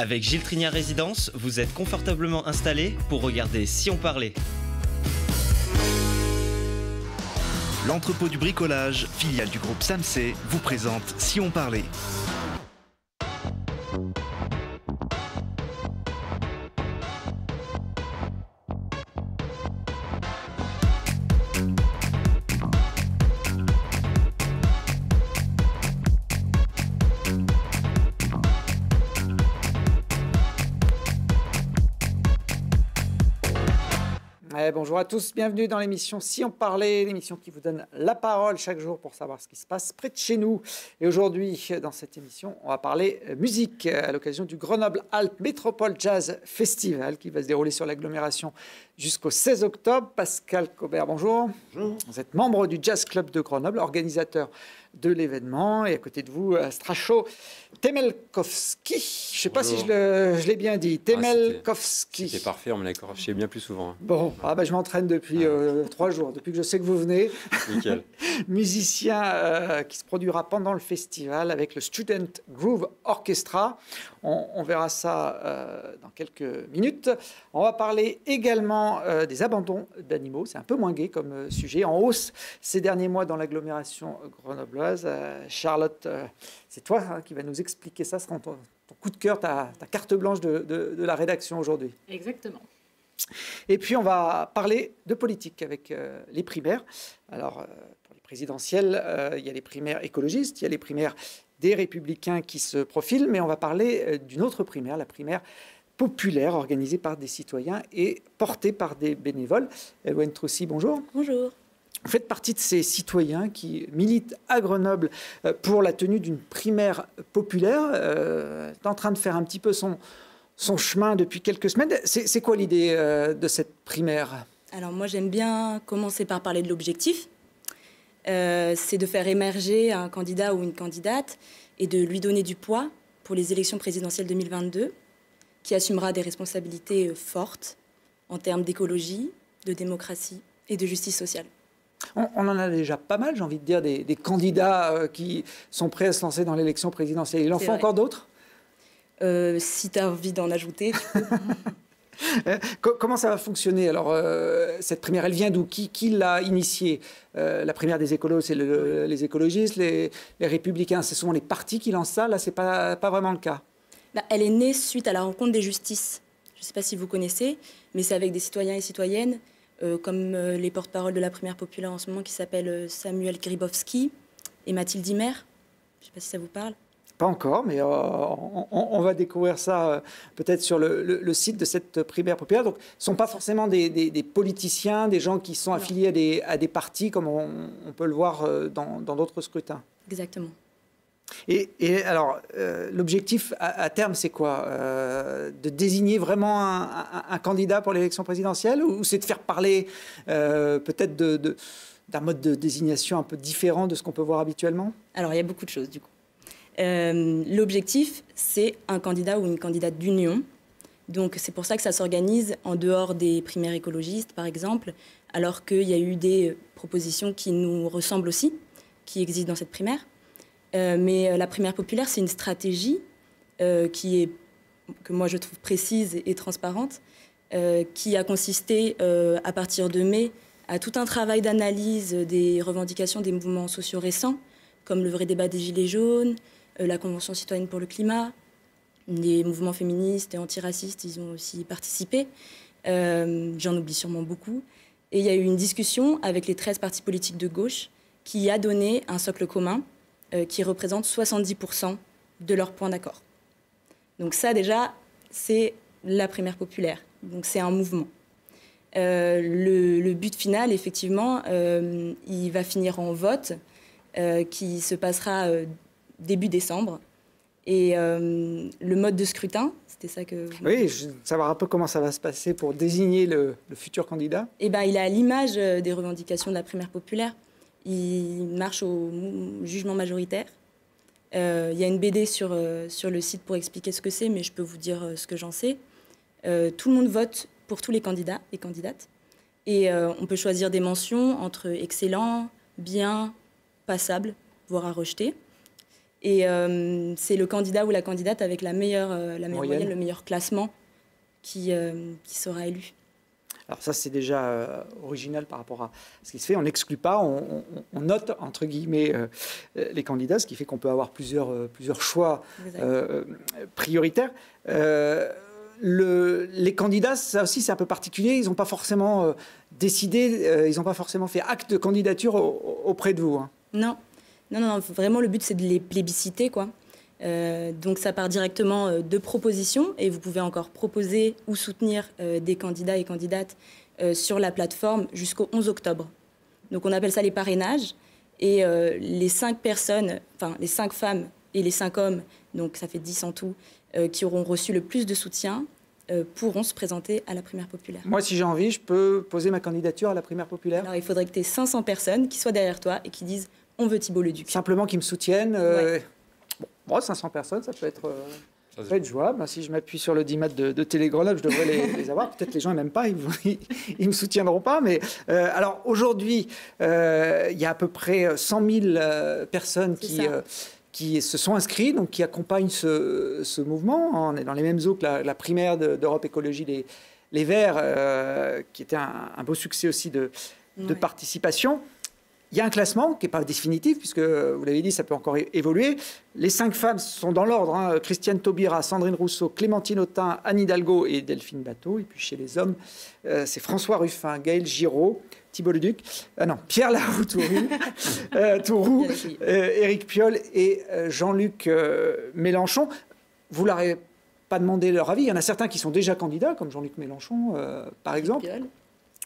Avec Gilles Trignard Résidence, vous êtes confortablement installé pour regarder Si on parlait. L'entrepôt du bricolage, filiale du groupe Samsé, vous présente Si on parlait. Bonjour à tous, bienvenue dans l'émission Si on parlait, l'émission qui vous donne la parole chaque jour pour savoir ce qui se passe près de chez nous. Et aujourd'hui, dans cette émission, on va parler musique à l'occasion du Grenoble-Alpes Métropole Jazz Festival qui va se dérouler sur l'agglomération jusqu'au 16 octobre. Pascal Cobert, bonjour. Bonjour. Vous êtes membre du Jazz Club de Grenoble, organisateur de l'événement. Et à côté de vous, Stracho Temelkovski. Je ne sais pas si je l'ai bien dit. Temelkovski. C'est parfait, on me l'a corrigé bien plus souvent. Bon, je m'entraîne depuis 3 jours, depuis que je sais que vous venez. Nickel. Musicien qui se produira pendant le festival avec le Student Groove Orchestra. On verra ça dans quelques minutes. On va parler également des abandons d'animaux. C'est un peu moins gai comme sujet, en hausse ces derniers mois dans l'agglomération grenobloise. Charlotte, c'est toi qui va nous expliquer ça. Ce sera ton coup de cœur, ta carte blanche de la rédaction aujourd'hui. Exactement. Et puis, on va parler de politique avec les primaires. Alors, pour les présidentielles, il y a les primaires écologistes, il y a les primaires des Républicains qui se profilent, mais on va parler d'une autre primaire, la primaire populaire, organisée par des citoyens et portée par des bénévoles. Eloane Troussi, bonjour. Bonjour. Vous faites partie de ces citoyens qui militent à Grenoble pour la tenue d'une primaire populaire. Est en train de faire un petit peu son chemin depuis quelques semaines. C'est quoi l'idée de cette primaire ? Alors moi j'aime bien commencer par parler de l'objectif. C'est de faire émerger un candidat ou une candidate et de lui donner du poids pour les élections présidentielles 2022, qui assumera des responsabilités fortes en termes d'écologie, de démocratie et de justice sociale. On en a déjà pas mal, j'ai envie de dire, des candidats qui sont prêts à se lancer dans l'élection présidentielle. Il en faut encore d'autres ? Si tu as envie d'en ajouter. Comment ça va fonctionner alors cette primaire, elle vient d'où? Qui l'a initiée? La primaire des écolos, c'est les écologistes, les républicains, ce sont les partis qui lancent ça. Là, c'est pas vraiment le cas. Elle est née suite à la rencontre des justices. Je ne sais pas si vous connaissez, mais c'est avec des citoyens et citoyennes, comme les porte-parole de la primaire populaire en ce moment, qui s'appellent Samuel Gribowski et Mathilde Imer. Je ne sais pas si ça vous parle. Pas encore, mais on va découvrir ça peut-être sur le site de cette primaire populaire. Donc, ce ne sont pas forcément des politiciens, des gens qui sont affiliés à des partis, comme on peut le voir dans d'autres scrutins. Exactement. Et alors, l'objectif à terme, c'est quoi? De désigner vraiment un candidat pour l'élection présidentielle, ou c'est de faire parler peut-être d'un mode de désignation un peu différent de ce qu'on peut voir habituellement? Alors, il y a beaucoup de choses, du coup. L'objectif, c'est un candidat ou une candidate d'union. Donc, c'est pour ça que ça s'organise en dehors des primaires écologistes, par exemple, alors qu'il y a eu des propositions qui nous ressemblent aussi, qui existent dans cette primaire. Mais la primaire populaire, c'est une stratégie que moi je trouve précise et transparente, qui a consisté, à partir de mai, à tout un travail d'analyse des revendications des mouvements sociaux récents, comme le vrai débat des Gilets jaunes, la Convention citoyenne pour le climat, les mouvements féministes et antiracistes, ils ont aussi participé. J'en oublie sûrement beaucoup. Et il y a eu une discussion avec les 13 partis politiques de gauche qui a donné un socle commun qui représente 70% de leurs points d'accord. Donc ça, déjà, c'est la primaire populaire. Donc c'est un mouvement. Le but final, effectivement, il va finir en vote qui se passera début décembre. Et le mode de scrutin, c'était ça que... Oui, je veux savoir un peu comment ça va se passer pour désigner le futur candidat. Eh ben, il est à l'image des revendications de la primaire populaire. Il marche au jugement majoritaire. Il y a une BD sur le site pour expliquer ce que c'est, mais je peux vous dire ce que j'en sais. Tout le monde vote pour tous les candidats et candidates. Et on peut choisir des mentions entre excellent, bien, passable, voire à rejeter. Et c'est le candidat ou la candidate avec la meilleure moyenne, le meilleur classement qui sera élu. Alors ça, c'est déjà original par rapport à ce qui se fait. On n'exclut pas, on note, entre guillemets, les candidats, ce qui fait qu'on peut avoir plusieurs choix prioritaires. Les candidats, ça aussi, c'est un peu particulier. Ils n'ont pas forcément décidé, ils n'ont pas forcément fait acte de candidature auprès de vous. Hein. Non, vraiment, le but, c'est de les plébisciter, quoi. Donc ça part directement de propositions et vous pouvez encore proposer ou soutenir des candidats et candidates sur la plateforme jusqu'au 11 octobre. Donc on appelle ça les parrainages et les 5 personnes, enfin les 5 femmes et les 5 hommes, donc ça fait 10 en tout, qui auront reçu le plus de soutien pourront se présenter à la primaire populaire. Moi, si j'ai envie, je peux poser ma candidature à la primaire populaire? Alors il faudrait que tu aies 500 personnes qui soient derrière toi et qui disent « on veut Thibault Leduc ». Simplement qui me soutiennent. Ouais. Bon, 500 personnes, ça peut être jouable. Si je m'appuie sur le 10 mètres de Télé Grenoble, je devrais les avoir. Peut-être les gens n'aiment pas, ils ne me soutiendront pas. Mais alors aujourd'hui, il y a à peu près 100 000 personnes qui se sont inscrits, donc qui accompagnent ce mouvement. On est dans les mêmes eaux que la primaire d'Europe Écologie Les Verts, qui était un beau succès aussi de participation. Il y a un classement qui n'est pas définitif, puisque, vous l'avez dit, ça peut encore évoluer. Les 5 femmes sont dans l'ordre. Hein. Christiane Taubira, Sandrine Rousseau, Clémentine Autain, Anne Hidalgo et Delphine Batho. Et puis chez les hommes, c'est François Ruffin, Gaël Giraud, Thibault Leduc, Pierre Laroux-Tourou, Éric Piolle et Jean-Luc Mélenchon. Vous ne leur avez pas demandé leur avis. Il y en a certains qui sont déjà candidats, comme Jean-Luc Mélenchon, par exemple.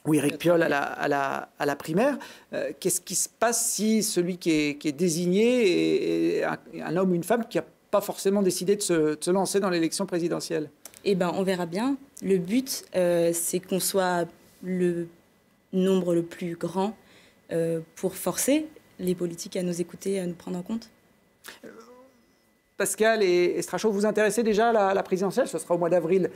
Ou Éric Piolle à la primaire. Qu'est-ce qui se passe si celui qui est désigné est un homme ou une femme qui n'a pas forcément décidé de se lancer dans l'élection présidentielle? Eh ben, on verra bien. Le but, c'est qu'on soit le nombre le plus grand pour forcer les politiques à nous écouter, à nous prendre en compte. Pascal et Strachot, vous intéressez déjà à la présidentielle? Ce sera au mois d'avril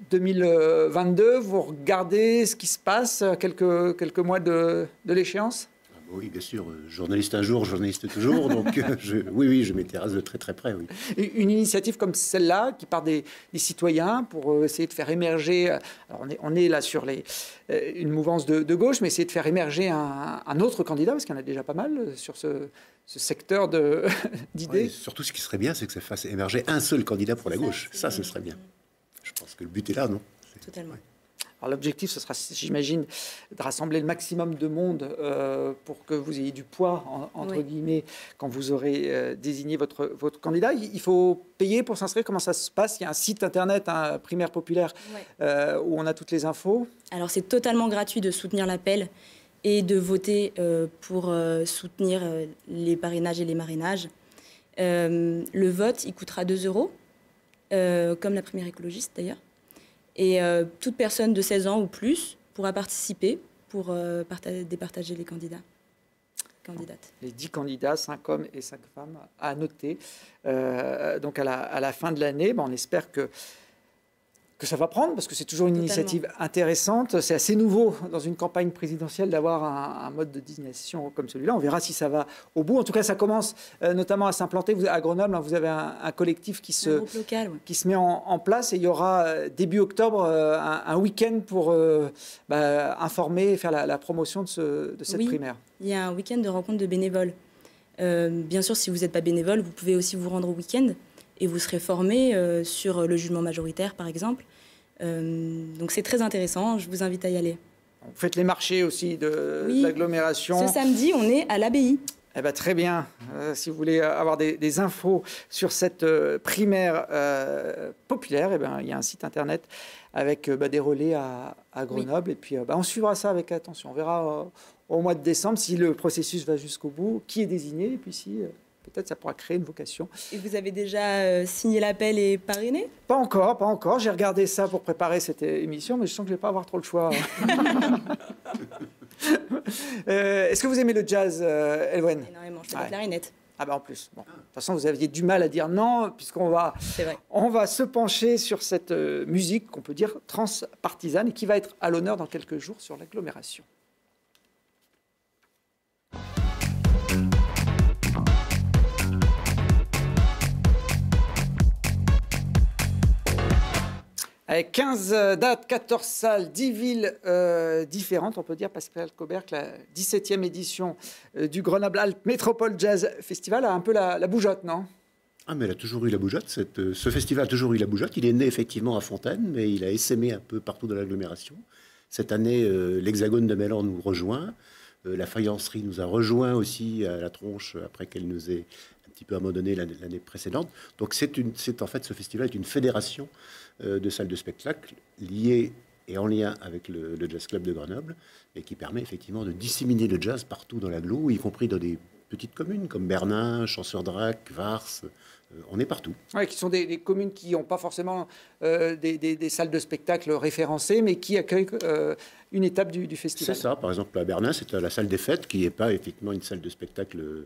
2022. Vous regardez ce qui se passe quelques mois de l'échéance? Oui, bien sûr. Journaliste un jour, journaliste toujours. Donc, oui, je m'intéresse de très très près. Oui. Une initiative comme celle-là, qui part des citoyens pour essayer de faire émerger... Alors on est là sur une mouvance de gauche, mais essayer de faire émerger un autre candidat, parce qu'il y en a déjà pas mal sur ce secteur d'idées. Oui, surtout, ce qui serait bien, c'est que ça fasse émerger un seul candidat pour la gauche. Ça, ce serait bien. Je pense que le but est là, non? Totalement. Ouais. Alors l'objectif, ce sera, j'imagine, de rassembler le maximum de monde pour que vous ayez du poids, entre guillemets, quand vous aurez désigné votre candidat. Il faut payer pour s'inscrire. Comment ça se passe? Il y a un site internet, Primaire Populaire, où on a toutes les infos. Alors c'est totalement gratuit de soutenir l'appel et de voter pour soutenir les parrainages et les marrainages. Le vote, il coûtera 2 €, comme la primaire écologiste d'ailleurs. Et toute personne de 16 ans ou plus pourra participer pour départager les candidates. Les 10 candidats, 5 hommes et 5 femmes, à noter. Donc à la fin de l'année, on espère que ça va prendre, parce que c'est toujours une initiative intéressante. C'est assez nouveau dans une campagne présidentielle d'avoir un mode de désignation comme celui-là. On verra si ça va au bout. En tout cas, ça commence notamment à s'implanter. À Grenoble, vous avez un collectif qui se met en place. Et il y aura début octobre un week-end pour informer et faire la promotion de cette primaire. Il y a un week-end de rencontre de bénévoles. Bien sûr, si vous n'êtes pas bénévole, vous pouvez aussi vous rendre au week-end. Et vous serez formé sur le jugement majoritaire, par exemple. Donc c'est très intéressant, je vous invite à y aller. Vous faites les marchés aussi de l'agglomération. Ce samedi, on est à l'abbaye. Eh ben, très bien. Si vous voulez avoir des infos sur cette primaire populaire, il y a un site internet avec des relais à Grenoble. Et puis on suivra ça avec attention. On verra au mois de décembre si le processus va jusqu'au bout, qui est désigné, et puis si... peut-être ça pourra créer une vocation. Et vous avez déjà signé l'appel et parrainé? Pas encore. J'ai regardé ça pour préparer cette émission, mais je sens que je ne vais pas avoir trop le choix. Est-ce que vous aimez le jazz, Elwen? Énormément, je fais de la clarinette. Ah ben en plus. Bon. De toute façon, vous aviez du mal à dire non, puisqu'on va se pencher sur cette musique qu'on peut dire transpartisane et qui va être à l'honneur dans quelques jours sur l'agglomération. Avec 15 dates, 14 salles, 10 villes différentes, on peut dire, Pascal Cobert, que la 17e édition du Grenoble Alpes Métropole Jazz Festival a un peu la bougeotte, non? Ah, mais elle a toujours eu la bougeotte. Ce festival a toujours eu la bougeotte. Il est né effectivement à Fontaine, mais il a essaimé un peu partout dans l'agglomération. Cette année, l'Hexagone de Mélan nous rejoint. La faïencerie nous a rejoint aussi à la tronche après qu'elle nous ait un petit peu abandonné l'année précédente. Donc en fait, ce festival est une fédération de salles de spectacle liées et en lien avec le Jazz Club de Grenoble et qui permet effectivement de disséminer le jazz partout dans l'agglo, y compris dans des petites communes comme Bernin, Champsaur-Drac, Vars. On est partout. Oui, qui sont des communes qui n'ont pas forcément des salles de spectacle référencées, mais qui accueillent une étape du festival. C'est ça. Par exemple, à Bernin, c'est la salle des fêtes, qui n'est pas effectivement une salle de spectacle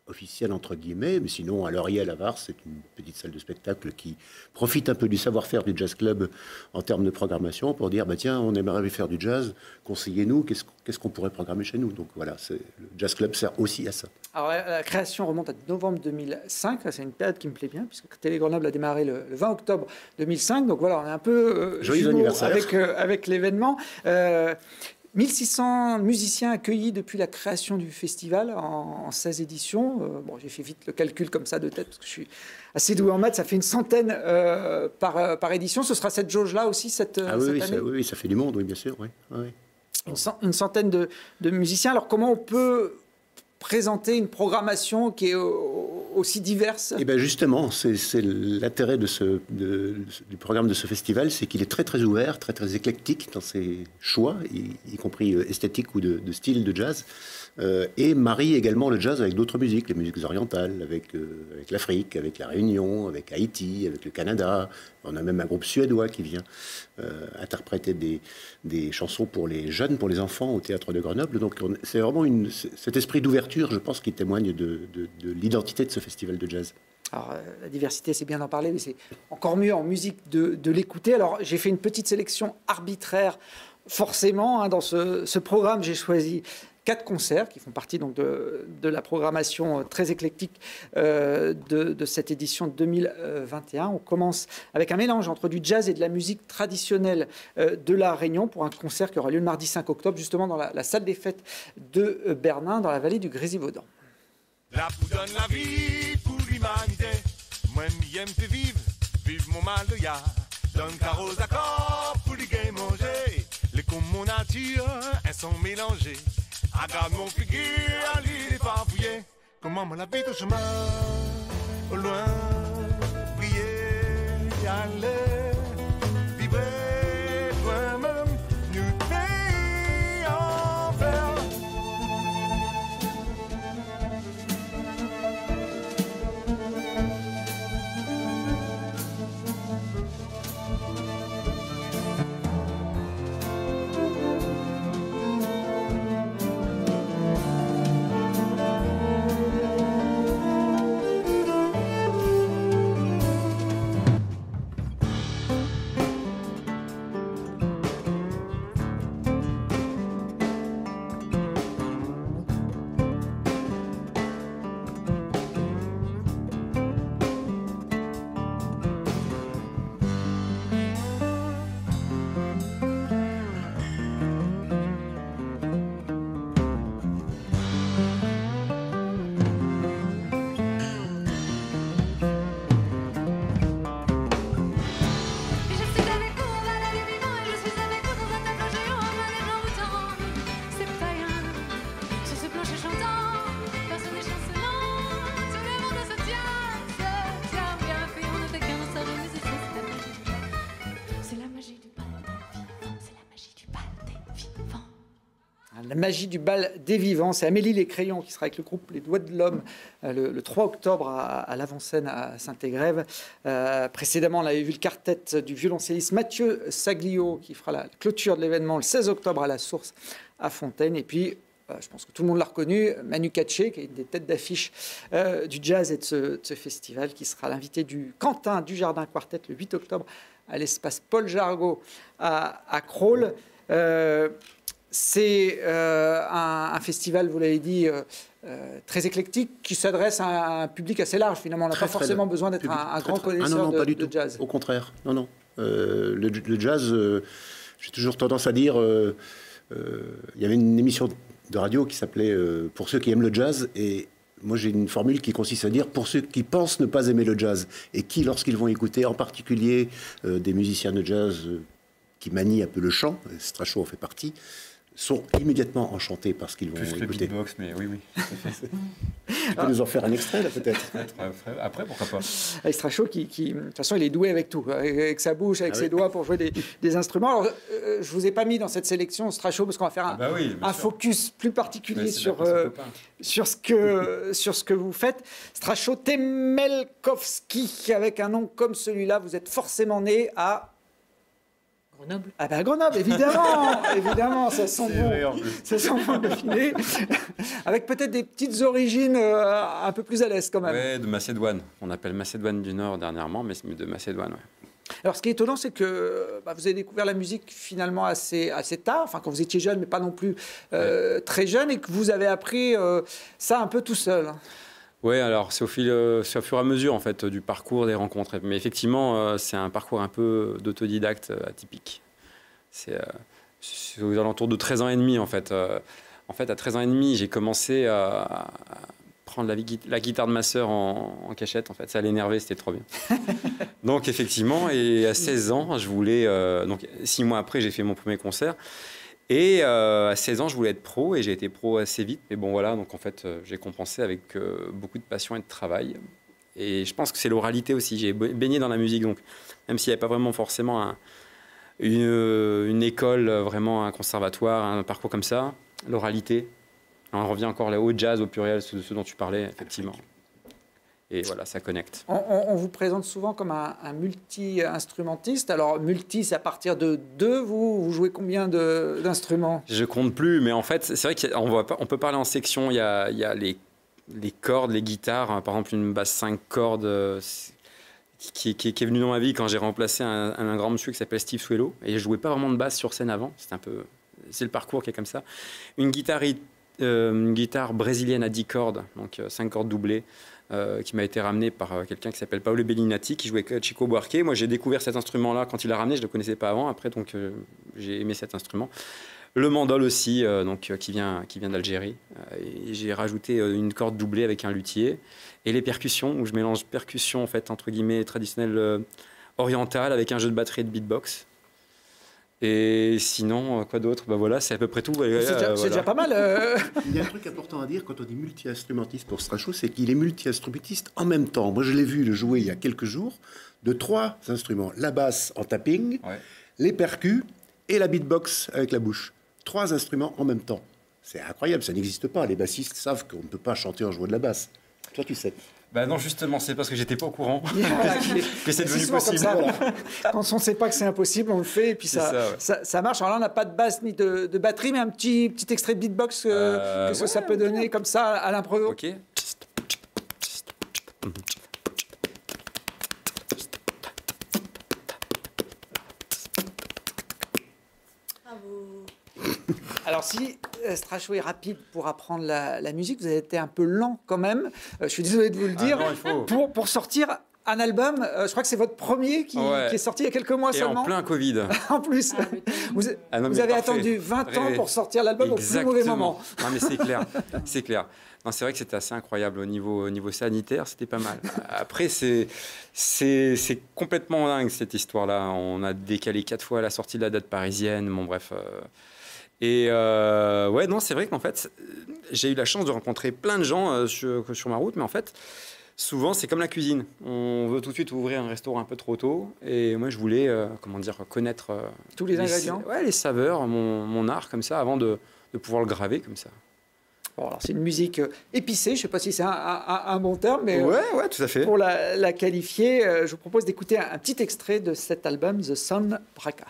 officielle, entre guillemets, mais sinon, à Lauriel, à Vars, c'est une petite salle de spectacle qui profite un peu du savoir-faire du Jazz Club en termes de programmation pour dire, bah, tiens, on aimerait faire du jazz, conseillez-nous, qu'est-ce qu'on pourrait programmer chez nous. Donc voilà, le Jazz Club sert aussi à ça. Alors, la création remonte à novembre 2005. C'est une période qui me plaît bien, puisque Télé Grenoble a démarré le 20 octobre 2005. Donc voilà, on est un peu joyeux anniversaire avec l'événement. 1600 musiciens accueillis depuis la création du festival en 16 éditions. Bon, j'ai fait vite le calcul comme ça de tête, parce que je suis assez doué en maths. Ça fait une centaine par édition. Ce sera cette jauge-là aussi cette année. Oui, ça fait du monde, oui, bien sûr. Oui. Oui. Une centaine de musiciens. Alors, comment on peut présenter une programmation qui est aussi diverse? Et bien justement, c'est l'intérêt du programme de ce festival, c'est qu'il est très très ouvert, très très éclectique dans ses choix, y compris esthétiques ou de style de jazz, et marie également le jazz avec d'autres musiques, les musiques orientales, avec l'Afrique, avec la Réunion, avec Haïti, avec le Canada. On a même un groupe suédois qui vient interpréter des chansons pour les jeunes, pour les enfants au Théâtre de Grenoble. Donc c'est vraiment cet esprit d'ouverture, je pense, qui témoigne de l'identité de ce festival de jazz. Alors, la diversité, c'est bien d'en parler, mais c'est encore mieux en musique de l'écouter. Alors, j'ai fait une petite sélection arbitraire, forcément. Dans ce programme, j'ai choisi 4 concerts qui font partie donc de la programmation très éclectique de cette édition 2021. On commence avec un mélange entre du jazz et de la musique traditionnelle de la Réunion pour un concert qui aura lieu le mardi 5 octobre, justement dans la salle des fêtes de Bernin, dans la vallée du Grésivaudan. La pou donne la vie pour l'humanité. Moi, j'aime vivre mon mal de ya. Donne carreaux accords pour les gains manger. Les comme mon nature, elles sont mélangées. Regarde mon figure, l'île est farfouillée. Comment la vie de chemin, au loin, briller, aller, vibrer, toi-même, nous pays en fer. La magie du bal des vivants, c'est Amélie Les Crayons qui sera avec le groupe Les Doigts de l'Homme le 3 octobre à l'Avant-Scène à Saint-Égrève. Précédemment, on avait vu le quartet du violoncelliste Mathieu Saglio qui fera la clôture de l'événement le 16 octobre à la Source à Fontaine. Et puis, je pense que tout le monde l'a reconnu, Manu Katché, qui est une des têtes d'affiche du jazz et de ce festival, qui sera l'invité du Quentin du Jardin Quartet le 8 octobre à l'espace Paul Jargot à Crolles. C'est un festival, vous l'avez dit, très éclectique, qui s'adresse à un public assez large. Finalement, on n'a pas forcément besoin d'être un grand connaisseur de jazz. Au contraire, non. Le jazz, j'ai toujours tendance à dire... il y avait une émission de radio qui s'appelait Pour ceux qui aiment le jazz, et moi j'ai une formule qui consiste à dire pour ceux qui pensent ne pas aimer le jazz et qui, lorsqu'ils vont écouter en particulier des musiciens de jazz qui manient un peu le chant, Strachot en fait partie, sont immédiatement enchantés par ce qu'ils vont Plus le écouter. beatbox, mais oui. Tu peux nous en faire un extrait là peut-être? Après, pourquoi pas. Avec Strachot, de toute façon, il est doué avec tout, avec sa bouche, avec ses doigts pour jouer des instruments. Alors, je vous ai pas mis dans cette sélection Strachot parce qu'on va faire un focus plus particulier sur ce que vous faites. Strachot Temelkovski, avec un nom comme celui-là, vous êtes forcément né à Grenoble. Ah ben Grenoble, évidemment, évidemment, ça sent bon, ça sent bon le filet. Avec peut-être des petites origines un peu plus à l'aise quand même. Ouais, de Macédoine. On appelle Macédoine du Nord dernièrement, mais de Macédoine, ouais. Alors, ce qui est étonnant, c'est que vous avez découvert la musique finalement assez tard, enfin quand vous étiez jeune, mais pas non plus très jeune, et que vous avez appris ça un peu tout seul. Oui, alors c'est au fur et à mesure en fait du parcours des rencontres. Mais effectivement, c'est un parcours un peu d'autodidacte atypique. C'est aux alentours de 13 ans et demi en fait. En fait, à 13 ans et demi, j'ai commencé à prendre la guitare de ma sœur en cachette. En fait, ça l'énervait, c'était trop bien. Donc effectivement, et à 16 ans, je voulais. Donc 6 mois après, j'ai fait mon premier concert. Et à 16 ans, je voulais être pro et j'ai été pro assez vite. Mais bon, voilà, donc en fait, j'ai compensé avec beaucoup de passion et de travail. Et je pense que c'est l'oralité aussi. J'ai baigné dans la musique, donc même s'il n'y avait pas vraiment forcément une école, vraiment un conservatoire, un parcours comme ça, l'oralité. On revient encore là au jazz, au pluriel, ce dont tu parlais, effectivement. Et voilà, ça connecte. On vous présente souvent comme un multi-instrumentiste. Alors, multi, c'est à partir de 2. Vous jouez combien d'instruments? Je compte plus, mais en fait, c'est vrai qu'on peut parler en section. Il y a les cordes, les guitares. Par exemple, une basse 5 cordes qui est venue dans ma vie quand j'ai remplacé un grand monsieur qui s'appelle Steve Swallow. Et je jouais pas vraiment de basse sur scène avant. C'est le parcours qui est comme ça. Une guitare brésilienne à 10 cordes, donc 5 cordes doublées. Qui m'a été ramené par quelqu'un qui s'appelle Paolo Bellinati, qui jouait avec Chico Buarque. Moi, j'ai découvert cet instrument-là quand il l'a ramené. Je ne le connaissais pas avant. Après, donc, j'ai aimé cet instrument. Le mandol aussi, qui vient d'Algérie. Et j'ai rajouté une corde doublée avec un luthier. Et les percussions, où je mélange percussions, en fait, entre guillemets, traditionnelles orientales, avec un jeu de batterie et de beatbox. Et sinon, quoi d'autre? Voilà, c'est à peu près tout. C'est déjà pas mal. Il y a un truc important à dire quand on dit multi-instrumentiste pour Strachot, c'est qu'il est multi-instrumentiste en même temps. Moi, je l'ai vu le jouer il y a quelques jours, de 3 instruments. La basse en tapping, les percus et la beatbox avec la bouche. 3 instruments en même temps. C'est incroyable, ça n'existe pas. Les bassistes savent qu'on ne peut pas chanter en jouant de la basse. Toi, tu sais. Non, justement, c'est parce que j'étais pas au courant que c'est devenu souvent possible. Comme ça, voilà. Quand on ne sait pas que c'est impossible, on le fait et puis ça marche. Alors là, on n'a pas de basse ni de batterie, mais un petit extrait de beatbox que ça peut donner comme ça à l'impro. Ok. Bravo. Alors si Strachot est rapide pour apprendre la musique, vous avez été un peu lent quand même. Je suis désolé de vous le dire. Non, il faut. Pour sortir un album, je crois que c'est votre premier qui est sorti il y a quelques mois seulement. En plein Covid. En plus, vous avez attendu 20 ans pour sortir l'album au plus mauvais moment. Non, mais c'est clair, c'est clair. Non, c'est vrai que c'était assez incroyable au niveau sanitaire, c'était pas mal. Après, c'est complètement dingue cette histoire-là. On a décalé 4 fois la sortie de la date parisienne. Bon, bref. Non, c'est vrai qu'en fait, j'ai eu la chance de rencontrer plein de gens sur ma route, mais en fait, souvent, c'est comme la cuisine. On veut tout de suite ouvrir un restaurant un peu trop tôt, et moi, je voulais, connaître tous les ingrédients, les saveurs, mon art comme ça, avant de pouvoir le graver comme ça. Bon, alors c'est une musique épicée, je ne sais pas si c'est un bon terme, mais ouais, tout à fait. Pour la qualifier, je vous propose d'écouter un petit extrait de cet album, The Sun Braka.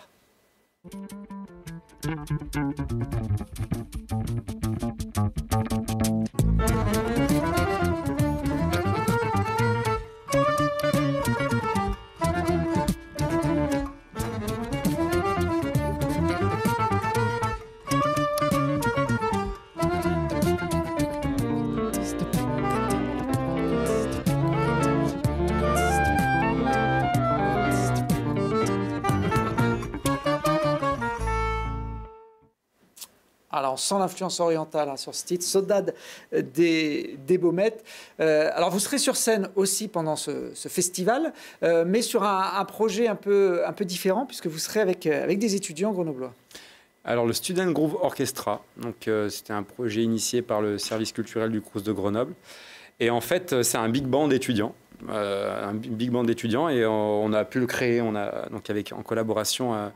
Alors, sans l'influence orientale hein, sur ce titre, Saudade des Baumettes. Alors, vous serez sur scène aussi pendant ce festival, mais sur un projet un peu différent, puisque vous serez avec des étudiants grenoblois. Alors, le Student Groove Orchestra, c'était un projet initié par le service culturel du Crous de Grenoble. Et en fait, c'est un big band d'étudiants. Et on a pu le créer en collaboration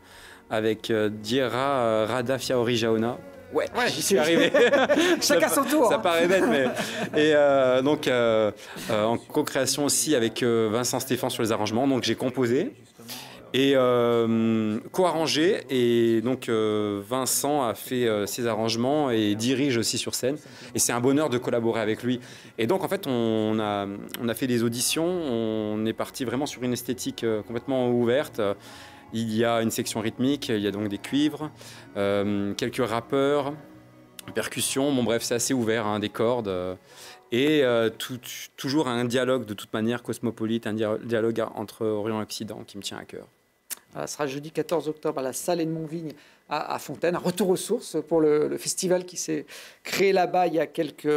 avec Diera Rada Fiaori Jaona. Ouais, j'y suis arrivé. Chacun son tour. Ça paraît bête, mais... Et en co-création aussi avec Vincent Stéphane sur les arrangements. Donc j'ai composé et co-arrangé. Et donc Vincent a fait ses arrangements et dirige aussi sur scène. Et c'est un bonheur de collaborer avec lui. Et donc en fait, on a fait des auditions. On est parti vraiment sur une esthétique complètement ouverte. Il y a une section rythmique, il y a donc des cuivres, quelques rappeurs, percussions, bon bref c'est assez ouvert, hein, des cordes et toujours un dialogue de toute manière cosmopolite, un dialogue entre Orient et Occident qui me tient à cœur. Ça sera jeudi 14 octobre à la salle Edmond-Vigne à Fontaine, un retour aux sources pour le festival qui s'est créé là-bas il y a quelques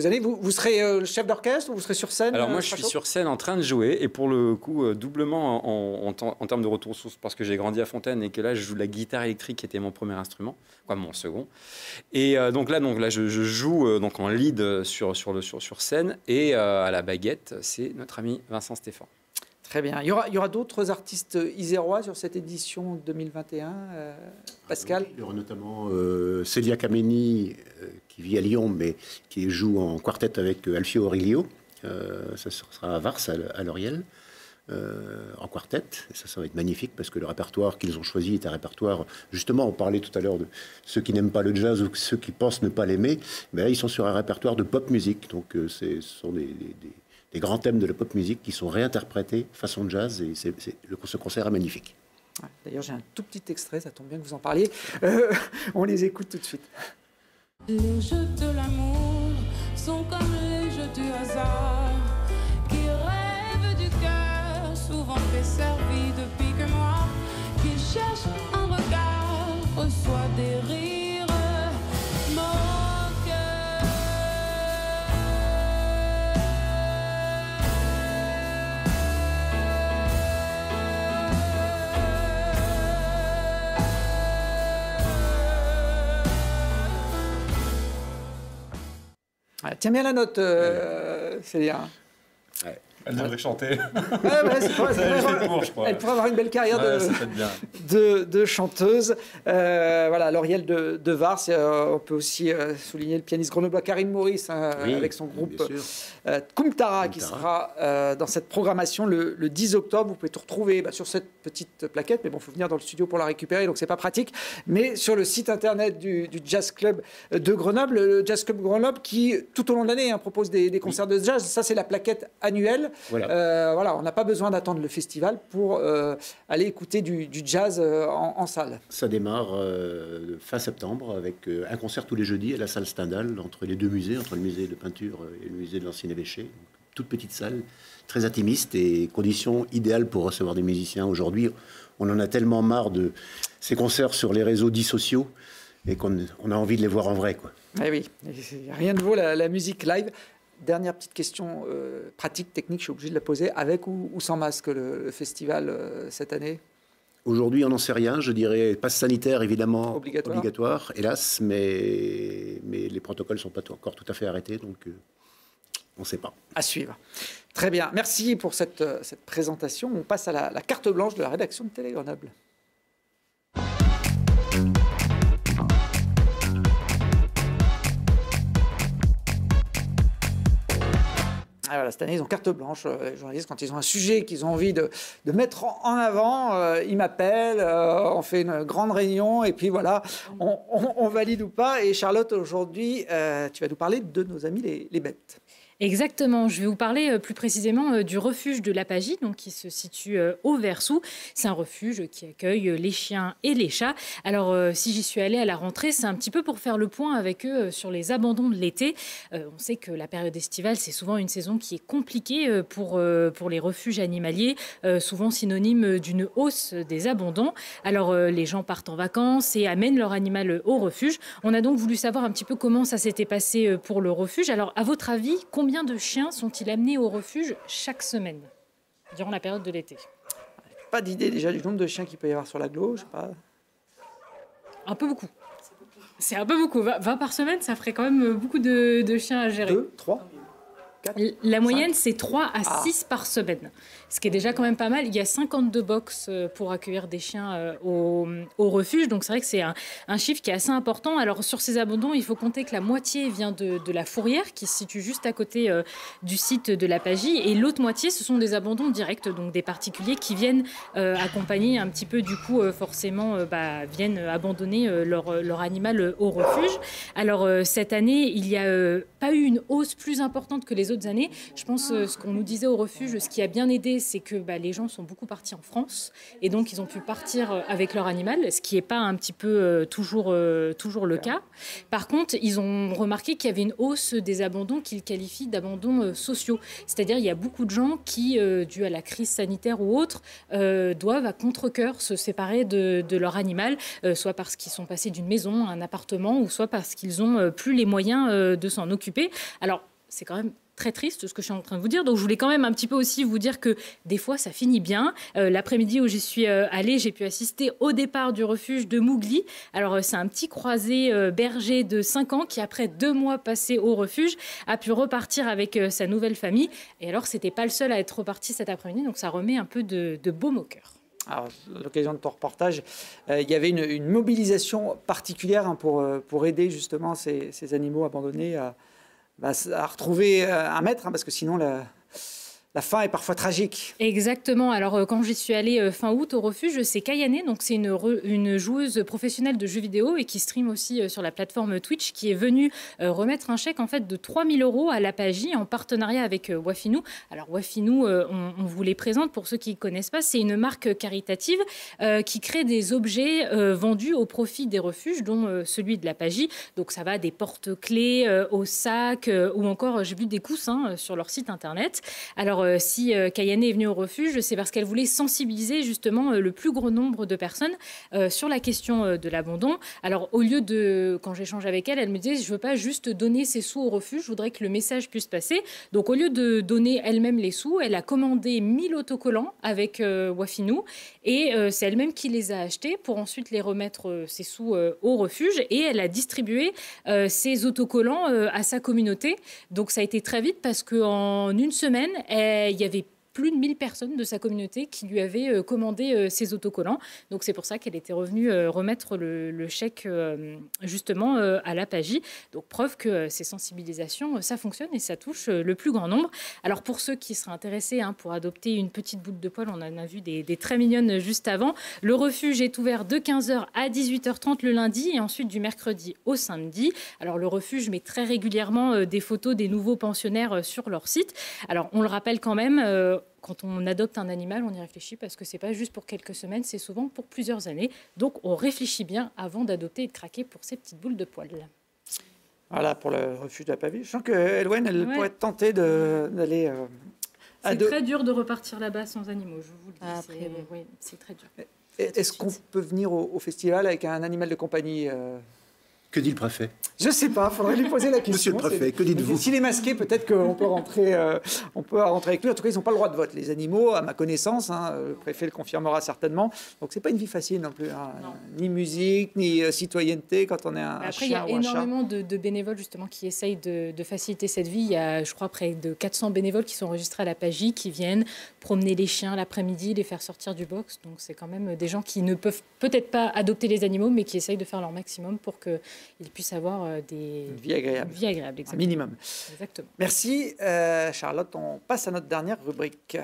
années. Vous serez le chef d'orchestre ou vous serez sur scène? Alors moi je suis sur scène en train de jouer et pour le coup doublement en termes de retour aux sources parce que j'ai grandi à Fontaine et que là je joue de la guitare électrique qui était mon premier instrument, mon second. Et donc là je joue donc en lead sur scène et à la baguette c'est notre ami Vincent Stéphane. Très bien. Il y aura d'autres artistes isérois sur cette édition 2021, Pascal? Il y aura notamment Célia Kameni, qui vit à Lyon, mais qui joue en quartet avec Alfio Aurelio. Ça sera à Vars, à L'Oriel, en quartet. Et ça va être magnifique, parce que le répertoire qu'ils ont choisi est un répertoire... Justement, on parlait tout à l'heure de ceux qui n'aiment pas le jazz ou ceux qui pensent ne pas l'aimer. Mais là, ils sont sur un répertoire de pop musique. Donc, ce sont des grands thèmes de la pop musique qui sont réinterprétés façon jazz et ce concert est magnifique. D'ailleurs, j'ai un tout petit extrait, ça tombe bien que vous en parliez. On les écoute tout de suite. Les jeux de l'amour sont comme les jeux du hasard qui rêvent du cœur, souvent fait servi de pique noire, qui cherche un regard, reçoit des rires. Tiens bien la note, Célia. Ouais. Elle devrait chanter. Elle pourrait avoir une belle carrière de chanteuse. Voilà, L'Oriel de Vars. On peut aussi souligner le pianiste grenoblois Karim Maurice avec son groupe Kumtara qui sera dans cette programmation le 10 octobre. Vous pouvez tout retrouver sur cette petite plaquette, mais bon, il faut venir dans le studio pour la récupérer, donc c'est pas pratique. Mais sur le site internet du Jazz Club de Grenoble, le Jazz Club Grenoble qui, tout au long de l'année, propose des concerts de jazz. Ça, c'est la plaquette annuelle. Voilà, on n'a pas besoin d'attendre le festival pour aller écouter du jazz en salle. Ça démarre fin septembre avec un concert tous les jeudis à la salle Stendhal, entre les deux musées, entre le musée de peinture et le musée de l'ancien évêché. Toute petite salle, très intimiste et conditions idéales pour recevoir des musiciens. Aujourd'hui, on en a tellement marre de ces concerts sur les réseaux dits sociaux et qu'on a envie de les voir en vrai, quoi. Eh oui, rien ne vaut la musique live. Dernière petite question pratique, technique, je suis obligé de la poser. Avec ou sans masque le festival cette année? Aujourd'hui, on n'en sait rien. Je dirais passe sanitaire, évidemment, obligatoire hélas, mais les protocoles ne sont pas encore tout à fait arrêtés, donc on ne sait pas. À suivre. Très bien. Merci pour cette présentation. On passe à la carte blanche de la rédaction de Télé Grenoble. Ah, voilà, cette année, ils ont carte blanche. Les journalistes, quand ils ont un sujet qu'ils ont envie de mettre en avant, ils m'appellent, on fait une grande réunion et puis voilà, on valide ou pas. Et Charlotte, aujourd'hui, tu vas nous parler de nos amis les bêtes. Exactement, je vais vous parler plus précisément du refuge de l'Apagie, donc qui se situe au Versou. C'est un refuge qui accueille les chiens et les chats. Alors si j'y suis allée à la rentrée, c'est un petit peu pour faire le point avec eux sur les abandons de l'été. On sait que la période estivale, c'est souvent une saison qui est compliquée pour les refuges animaliers, souvent synonyme d'une hausse des abandons. Alors les gens partent en vacances et amènent leur animal au refuge. On a donc voulu savoir un petit peu comment ça s'était passé pour le refuge. Alors à votre avis, combien de chiens sont-ils amenés au refuge chaque semaine durant la période de l'été? Pas d'idée déjà du nombre de chiens qu'il peut y avoir sur l'agglo, je sais pas. Un peu beaucoup. C'est un peu beaucoup. 20 par semaine, ça ferait quand même beaucoup de chiens à gérer. 2, 3, 4, la moyenne, 5. c'est 3 à 6 par semaine. Ce qui est déjà quand même pas mal. Il y a 52 box pour accueillir des chiens au refuge. Donc c'est vrai que c'est un chiffre qui est assez important. Alors sur ces abandons, il faut compter que la moitié vient de la Fourrière, qui se situe juste à côté du site de l'Apagie. Et l'autre moitié, ce sont des abandons directs, donc des particuliers qui viennent accompagner un petit peu, du coup, forcément, viennent abandonner leur animal au refuge. Alors cette année, il n'y a pas eu une hausse plus importante que les autres années. Je pense ce qu'on nous disait au refuge, ce qui a bien aidé, c'est que les gens sont beaucoup partis en France et donc ils ont pu partir avec leur animal, ce qui n'est pas un petit peu toujours le cas. Par contre, ils ont remarqué qu'il y avait une hausse des abandons qu'ils qualifient d'abandons sociaux. C'est-à-dire il y a beaucoup de gens qui, dû à la crise sanitaire ou autre, doivent à contre-cœur se séparer de leur animal, soit parce qu'ils sont passés d'une maison à un appartement ou soit parce qu'ils n'ont plus les moyens de s'en occuper. Alors, c'est quand même très triste ce que je suis en train de vous dire. Donc je voulais quand même un petit peu aussi vous dire que des fois ça finit bien. L'après-midi où j'y suis allée, j'ai pu assister au départ du refuge de Mougli. Alors c'est un petit croisé berger de 5 ans qui, après 2 mois passés au refuge, a pu repartir avec sa nouvelle famille. Et alors c'était pas le seul à être reparti cet après-midi, donc ça remet un peu de baume au cœur. Alors, à l'occasion de ton reportage, il y avait une mobilisation particulière pour aider justement ces animaux abandonnés à retrouver un maître, parce que sinon la fin est parfois tragique. Exactement. Alors, quand j'y suis allée fin août au refuge, c'est Kayane, donc c'est une joueuse professionnelle de jeux vidéo et qui stream aussi sur la plateforme Twitch, qui est venue remettre un chèque en fait de 3 000 € à l'Apagie en partenariat avec Wafinou. Alors, Wafinou, on vous les présente pour ceux qui ne connaissent pas. C'est une marque caritative qui crée des objets vendus au profit des refuges, dont celui de l'Apagie. Donc, ça va des porte-clés aux sacs ou encore, j'ai vu des coussins sur leur site internet. Alors, si Kayane est venue au refuge, c'est parce qu'elle voulait sensibiliser justement le plus grand nombre de personnes sur la question de l'abandon. Alors au lieu de, quand j'échange avec elle, elle me disait je ne veux pas juste donner ses sous au refuge, je voudrais que le message puisse passer. Donc au lieu de donner elle-même les sous, elle a commandé 1000 autocollants avec Wafinou et c'est elle-même qui les a achetés pour ensuite les remettre ses sous au refuge et elle a distribué ces autocollants à sa communauté. Donc ça a été très vite parce qu'en une semaine, il y avait plus de 1000 personnes de sa communauté qui lui avaient commandé ces autocollants. Donc c'est pour ça qu'elle était revenue remettre le chèque justement à l'Apagie. Donc preuve que ces sensibilisations, ça fonctionne et ça touche le plus grand nombre. Alors pour ceux qui seraient intéressés pour adopter une petite boule de poil, on en a vu des très mignonnes juste avant. Le refuge est ouvert de 15h à 18h30 le lundi et ensuite du mercredi au samedi. Alors le refuge met très régulièrement des photos des nouveaux pensionnaires sur leur site. Alors on le rappelle quand même, quand on adopte un animal, on y réfléchit parce que ce n'est pas juste pour quelques semaines, c'est souvent pour plusieurs années. Donc on réfléchit bien avant d'adopter et de craquer pour ces petites boules de poils. Voilà pour le refuge de l'Apagie. Je sens que Eloane, elle pourrait être tentée d'aller... c'est très dur de repartir là-bas sans animaux, je vous le dis. Oui, c'est très dur. Est-ce qu'on peut venir au festival avec un animal de compagnie Que dit le préfet? Je ne sais pas, il faudrait lui poser la question. Monsieur le préfet, que dites-vous? S'il est masqué, peut-être qu'on peut rentrer avec lui. En tout cas, ils n'ont pas le droit de vote, les animaux, à ma connaissance. Le préfet le confirmera certainement. Donc, ce n'est pas une vie facile non plus. Ni musique, ni citoyenneté quand on est un Après, chien ou un chat. Après, il y a énormément de bénévoles justement qui essayent de faciliter cette vie. Il y a, je crois, près de 400 bénévoles qui sont enregistrés à l'Apagie, qui viennent promener les chiens l'après-midi, les faire sortir du box. Donc, c'est quand même des gens qui ne peuvent peut-être pas adopter les animaux, mais qui essayent de faire leur maximum pour qu'ils puissent avoir une vie agréable. Une vie agréable, exactement. Un minimum. Exactement. Merci Charlotte. On passe à notre dernière rubrique.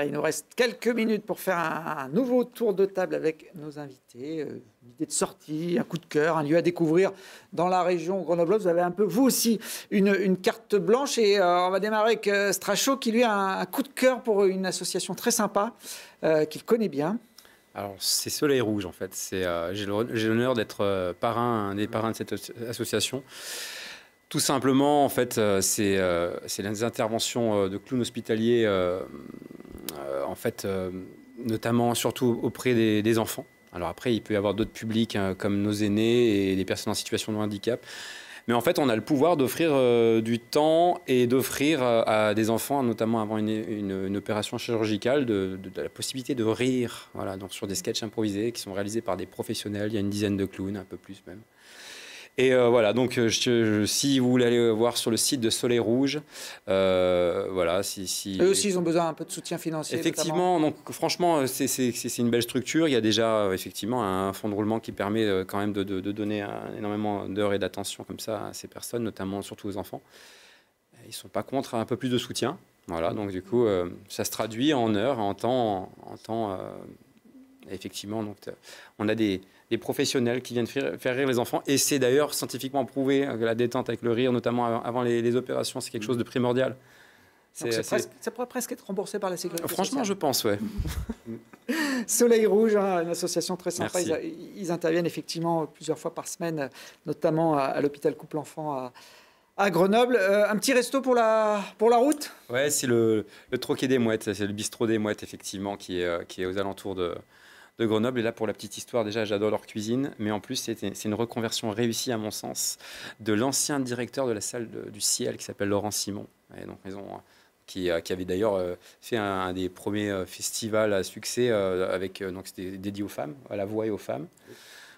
Voilà, il nous reste quelques minutes pour faire un nouveau tour de table avec nos invités. Une idée de sortie, un coup de cœur, un lieu à découvrir dans la région grenobloise. Vous avez un peu, vous aussi, une carte blanche. Et on va démarrer avec Stracho qui, lui, a un coup de cœur pour une association très sympa qu'il connaît bien. Alors, c'est Soleil Rouge, en fait. J'ai l'honneur d'être un des parrains de cette association. Tout simplement, en fait, c'est les interventions de clowns hospitaliers, en fait, notamment, surtout auprès des enfants. Alors après, il peut y avoir d'autres publics comme nos aînés et les personnes en situation de handicap. Mais en fait, on a le pouvoir d'offrir du temps et d'offrir à des enfants, notamment avant une opération chirurgicale, de la possibilité de rire. Voilà, donc sur des sketchs improvisés qui sont réalisés par des professionnels. Il y a une dizaine de clowns, un peu plus même. Et voilà, donc si vous voulez aller voir sur le site de Soleil Rouge, voilà, Eux aussi, ils ont besoin un peu de soutien financier. Effectivement, notamment. donc franchement, c'est une belle structure. Il y a déjà effectivement un fonds de roulement qui permet quand même de donner énormément d'heures et d'attention comme ça à ces personnes, notamment surtout aux enfants. Ils ne sont pas contre un peu plus de soutien. Voilà, donc du coup, ça se traduit en heures, en temps. Effectivement, donc on a des professionnels qui viennent faire rire les enfants. Et c'est d'ailleurs scientifiquement prouvé que la détente avec le rire, notamment avant les opérations, c'est quelque chose de primordial. Ça pourrait presque être remboursé par la sécurité Franchement, sociale. je pense, ouais. Soleil Rouge, une association très sympa. Merci. Ils interviennent effectivement plusieurs fois par semaine, notamment à l'hôpital Couple Enfant à Grenoble. Un petit resto pour la route ? Ouais, c'est le Troquet des Mouettes, c'est le bistrot des Mouettes, effectivement, qui est aux alentours de Grenoble. Et là, pour la petite histoire, déjà, j'adore leur cuisine, mais en plus, c'est une reconversion réussie, à mon sens, de l'ancien directeur de la salle du Ciel, qui s'appelle Laurent Simon. Et donc, qui avait d'ailleurs fait un des premiers festivals à succès, donc c'était dédié aux femmes, à la voix et aux femmes.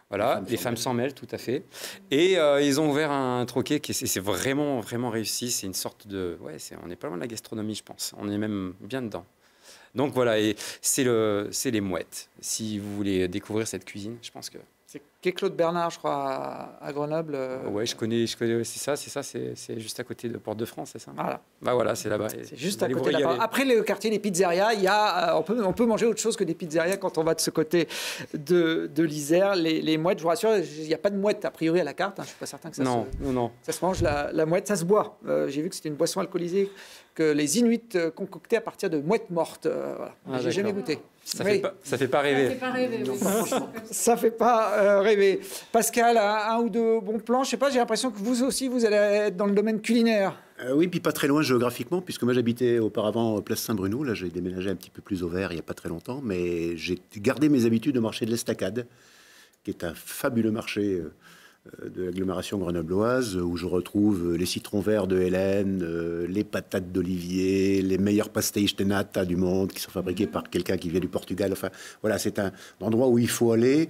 Voilà, les femmes s'en mêlent, tout à fait. Et ils ont ouvert un troquet qui c'est vraiment, vraiment réussi. C'est une sorte de... Ouais, on n'est pas loin de la gastronomie, je pense. On est même bien dedans. Donc voilà, et c'est les Mouettes. Si vous voulez découvrir cette cuisine, je pense que... C'est quai Claude Bernard, je crois, à Grenoble. Ouais, je connais, c'est ça, c'est juste à côté de Porte de France, c'est ça. Voilà. Bah voilà, c'est là-bas. C'est juste à côté là-bas. Après le quartier des pizzerias, on peut manger autre chose que des pizzerias quand on va de ce côté de l'Isère. Les mouettes, je vous rassure, il n'y a pas de mouette a priori à la carte. Je ne suis pas certain que ça se mange. La mouette, ça se boit. J'ai vu que c'était une boisson alcoolisée que les Inuits concoctaient à partir de mouettes mortes. Voilà. J'ai jamais goûté. Ça fait pas rêver. Ça fait pas rêver. Ça fait pas rêver. Pascal, un ou deux bons plans. Je sais pas, j'ai l'impression que vous aussi, vous allez être dans le domaine culinaire. Oui, puis pas très loin géographiquement, puisque moi j'habitais auparavant Place Saint-Bruno. Là, j'ai déménagé un petit peu plus au vert il n'y a pas très longtemps, mais j'ai gardé mes habitudes au marché de l'Estacade, qui est un fabuleux marché de l'agglomération grenobloise, où je retrouve les citrons verts de Hélène, les patates d'Olivier, les meilleurs pastéis de nata du monde, qui sont fabriqués par quelqu'un qui vient du Portugal. Enfin, voilà, c'est un endroit où il faut aller,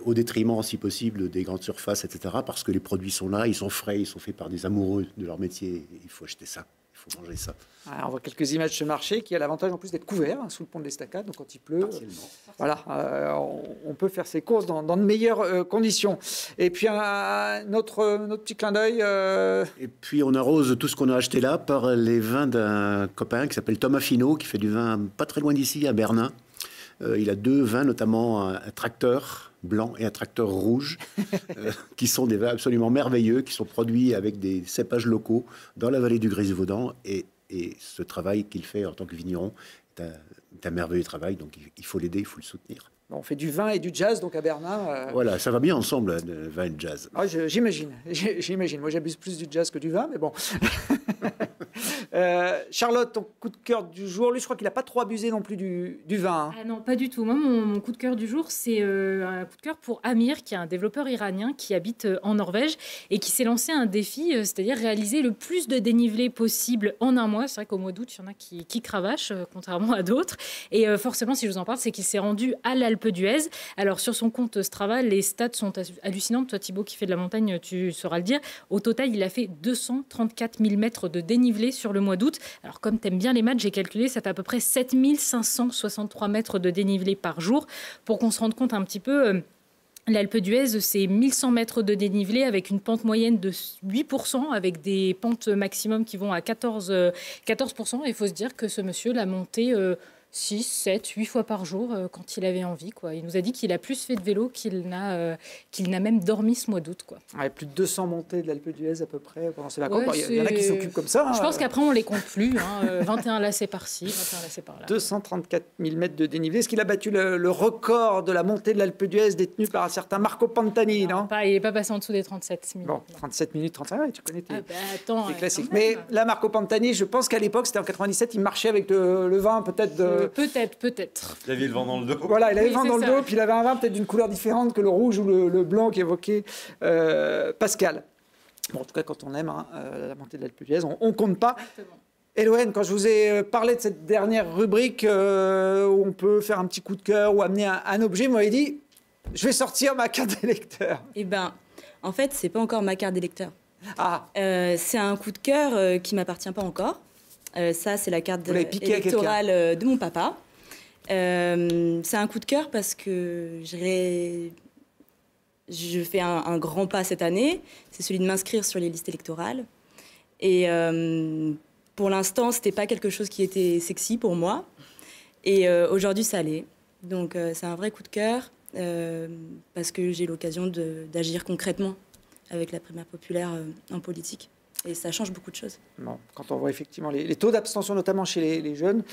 au détriment, si possible, des grandes surfaces, etc., parce que les produits sont là, ils sont frais, ils sont faits par des amoureux de leur métier. Il faut acheter ça, il faut manger ça. Alors, on voit quelques images de ce marché qui a l'avantage en plus d'être couvert sous le pont de l'Estacade, donc quand il pleut, voilà, on peut faire ses courses dans de meilleures conditions. Et puis notre petit clin d'œil. Et puis on arrose tout ce qu'on a acheté là par les vins d'un copain qui s'appelle Thomas Finot, qui fait du vin pas très loin d'ici, à Bernin. Il a deux vins, notamment un tracteur blanc et un tracteur rouge, qui sont des vins absolument merveilleux, qui sont produits avec des cépages locaux dans la vallée du Grisivaudan. Et ce travail qu'il fait en tant que vigneron est un merveilleux travail, donc il faut l'aider, il faut le soutenir. On fait du vin et du jazz, donc à Bernin. Voilà, ça va bien ensemble, le vin et le jazz. Ah, j'imagine. Moi, j'abuse plus du jazz que du vin, mais bon. Charlotte, ton coup de cœur du jour. Lui, je crois qu'il n'a pas trop abusé non plus du vin. Ah non, pas du tout. Moi, mon coup de cœur du jour, c'est un coup de cœur pour Amir, qui est un développeur iranien qui habite en Norvège et qui s'est lancé un défi, c'est-à-dire réaliser le plus de dénivelé possible en un mois. C'est vrai qu'au mois d'août, il y en a qui cravachent, contrairement à d'autres. Et forcément, si je vous en parle, c'est qu'il s'est rendu à l'Alpe d'Huez. Alors, sur son compte Strava, les stats sont hallucinantes. Toi, Thibaut, qui fait de la montagne, tu sauras le dire. Au total, il a fait 234 000 mètres de dénivelé sur le mois d'août. Alors, comme tu aimes bien les maths, j'ai calculé, ça fait à peu près 7563 mètres de dénivelé par jour. Pour qu'on se rende compte un petit peu... L'Alpe d'Huez, c'est 1100 mètres de dénivelé avec une pente moyenne de 8%, avec des pentes maximum qui vont à 14%. Et il faut se dire que ce monsieur l'a monté 6, 7, 8 fois par jour quand il avait envie, quoi. Il nous a dit qu'il a plus fait de vélo qu'il n'a même dormi ce mois d'août, quoi. Ouais, plus de 200 montées de l'Alpe d'Huez à peu près pendant ses vacances. Ouais, il y en a qui s'occupent comme ça. Je pense qu'après, on les compte plus. 21 lacets par-ci, 21 lacets par-là. 234 000 mètres de dénivelé. Est-ce qu'il a battu le record de la montée de l'Alpe d'Huez détenu par un certain Marco Pantani, non? Il n'est pas passé en dessous des 37 minutes. Bon, 37 minutes, 35, ouais, tu connais tes classiques. Mais là, Marco Pantani, je pense qu'à l'époque, c'était en 97, il marchait avec le vin peut-être de... Peut-être. Il avait le vent dans le dos. Voilà, il avait le vent dans le dos, puis il avait un vin peut-être d'une couleur différente que le rouge ou le blanc qu'évoquait Pascal. Bon, en tout cas, quand on aime la montée de l'Alpe d'Huez, on ne compte pas. Eloane, quand je vous ai parlé de cette dernière rubrique où on peut faire un petit coup de cœur ou amener un objet, vous m'avez dit, je vais sortir ma carte d'électeur. Eh bien, en fait, c'est pas encore ma carte d'électeur. Ah. C'est un coup de cœur qui m'appartient pas encore. Ça, c'est la carte électorale de mon papa. C'est un coup de cœur parce que je fais un grand pas cette année. C'est celui de m'inscrire sur les listes électorales. Et pour l'instant, c'était pas quelque chose qui était sexy pour moi. Et aujourd'hui, ça l'est. Donc, c'est un vrai coup de cœur parce que j'ai l'occasion d'agir concrètement avec la primaire populaire en politique. Et ça change beaucoup de choses. Bon, quand on voit effectivement les taux d'abstention, notamment chez les jeunes,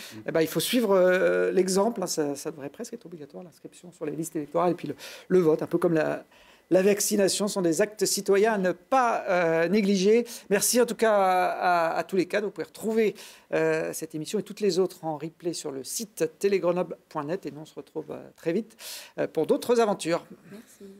il faut suivre l'exemple. Ça devrait presque être obligatoire, l'inscription sur les listes électorales et puis le vote, un peu comme la vaccination, sont des actes citoyens à ne pas négliger. Merci en tout cas à tous les cadres. Vous pouvez retrouver cette émission et toutes les autres en replay sur le site télégrenoble.net. Et nous, on se retrouve très vite pour d'autres aventures. Merci.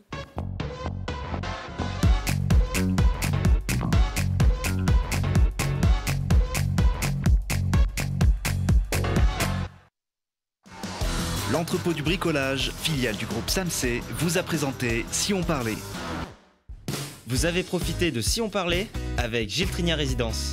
L'entrepôt du bricolage, filiale du groupe SAMC, vous a présenté Si on parlait. Vous avez profité de Si on parlait avec Gilles Trigna Résidence.